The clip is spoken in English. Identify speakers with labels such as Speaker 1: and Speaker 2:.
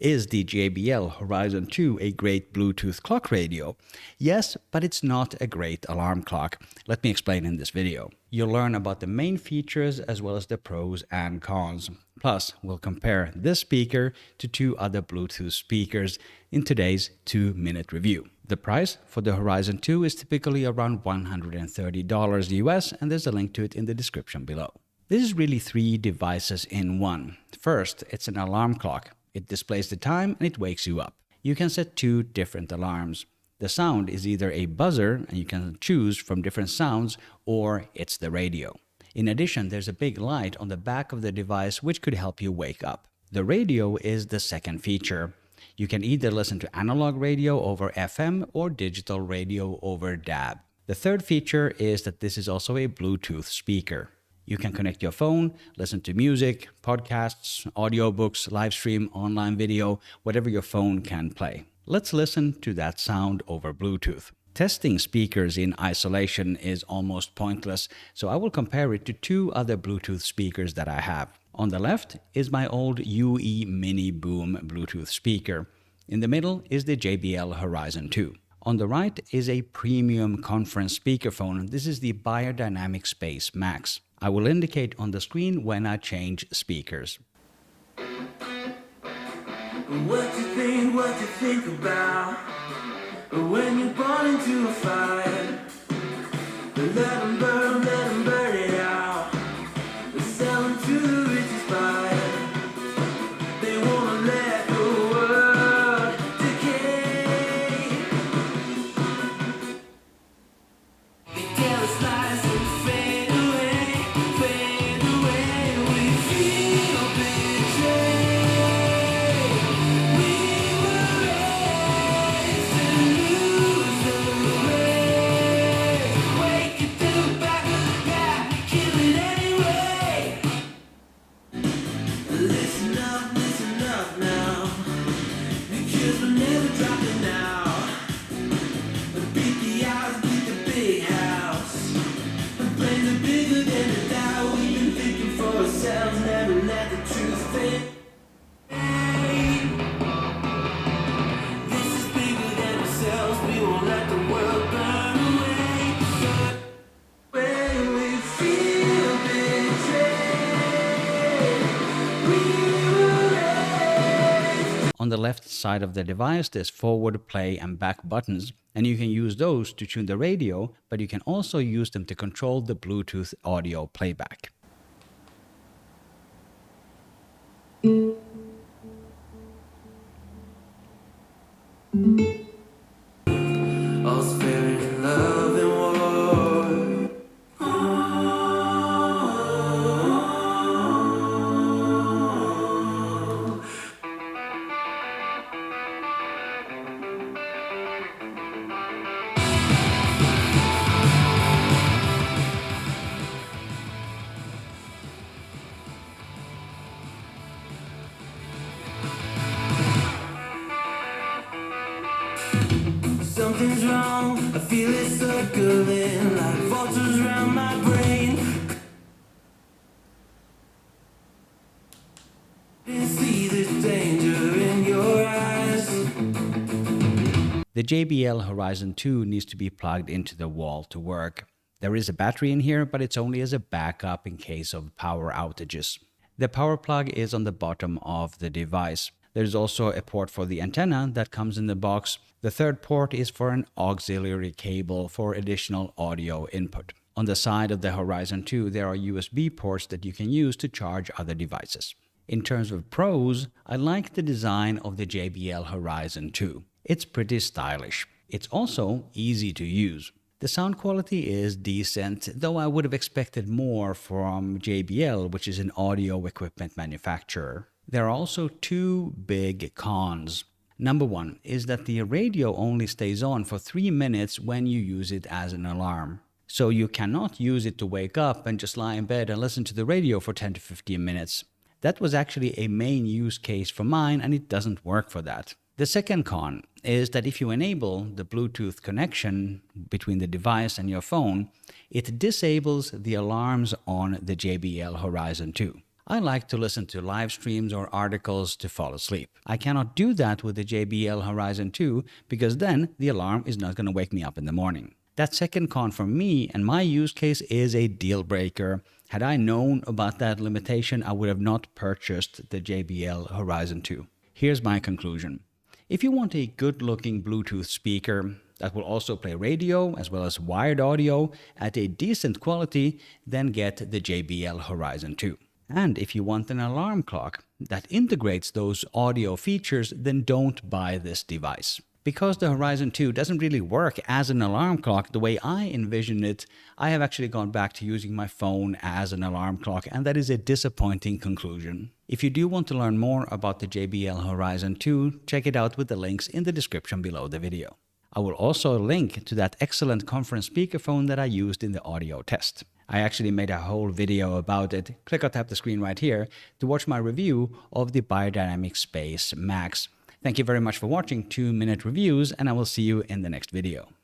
Speaker 1: Is the JBL Horizon 2 a great Bluetooth clock radio? Yes, but it's not a great alarm clock. Let me explain in this video. You'll learn about the main features as well as the pros and cons. Plus, we'll compare this speaker to two other Bluetooth speakers in today's 2-minute review. The price for the Horizon 2 is typically around $130 US, and there's a link to it in the description below. This is really three devices in one. First, it's an alarm clock. It displays the time and it wakes you up. You can set two different alarms. The sound is either a buzzer, and you can choose from different sounds, or it's the radio. In addition, there's a big light on the back of the device which could help you wake up. The radio is the second feature. You can either listen to analog radio over FM or digital radio over DAB. The third feature is that this is also a Bluetooth speaker. You can connect your phone, listen to music, podcasts, audiobooks, live stream, online video, whatever your phone can play. Let's listen to that sound over Bluetooth. Testing speakers in isolation is almost pointless, so I will compare it to two other Bluetooth speakers that I have. On the left is my old UE Mini Boom Bluetooth speaker. In the middle is the JBL Horizon 2. On the right is a premium conference speakerphone. This is the Beyerdynamic Space Max. I will indicate on the screen when I change speakers.
Speaker 2: What you think about when you're born into a fire? Let 'em burn it out. Sell 'em to the richest buyer. They wanna let the world decay. They tell us lies and fade away. We feel betrayed. We were raised to lose the way. Wake it to the back of the pack, kill it anyway. Listen up now, because we're never dropping out. Beat the odds, beat the big house. The brains are bigger than the doubt. We've been thinking for ourselves, never let the truth fade. This is bigger than ourselves. We won't let the world burn away. When we feel betrayed, we were raised.
Speaker 1: On the left side of the device, there's forward, play, and back buttons, and you can use those to tune the radio, but you can also use them to control the Bluetooth audio playback.
Speaker 2: All's fair in love and war. Something's wrong, I feel it circling like vultures around my brain. I see this danger in your eyes.
Speaker 1: The JBL Horizon 2 needs to be plugged into the wall to work. There is a battery in here, but it's only as a backup in case of power outages. The power plug is on the bottom of the device. There's also a port for the antenna that comes in the box. The third port is for an auxiliary cable for additional audio input. On the side of the Horizon 2, there are USB ports that you can use to charge other devices. In terms of pros, I like the design of the JBL Horizon 2. It's pretty stylish. It's also easy to use. The sound quality is decent, though I would have expected more from JBL, which is an audio equipment manufacturer. There are also two big cons. Number one is that the radio only stays on for 3 minutes when you use it as an alarm. So you cannot use it to wake up and just lie in bed and listen to the radio for 10 to 15 minutes. That was actually a main use case for mine, and it doesn't work for that. The second con is that if you enable the Bluetooth connection between the device and your phone, it disables the alarms on the JBL Horizon 2. I like to listen to live streams or articles to fall asleep. I cannot do that with the JBL Horizon 2 because then the alarm is not going to wake me up in the morning. That second con for me and my use case is a deal breaker. Had I known about that limitation, I would have not purchased the JBL Horizon 2. Here's my conclusion. If you want a good-looking Bluetooth speaker that will also play radio as well as wired audio at a decent quality, then get the JBL Horizon 2. And if you want an alarm clock that integrates those audio features, then don't buy this device. Because the Horizon 2 doesn't really work as an alarm clock the way I envision it, I have actually gone back to using my phone as an alarm clock, and that is a disappointing conclusion. If you do want to learn more about the JBL Horizon 2, check it out with the links in the description below the video. I will also link to that excellent conference speakerphone that I used in the audio test. I actually made a whole video about it. Click or tap the screen right here to watch my review of the Beyerdynamic Space Max. Thank you very much for watching 2-minute reviews, and I will see you in the next video.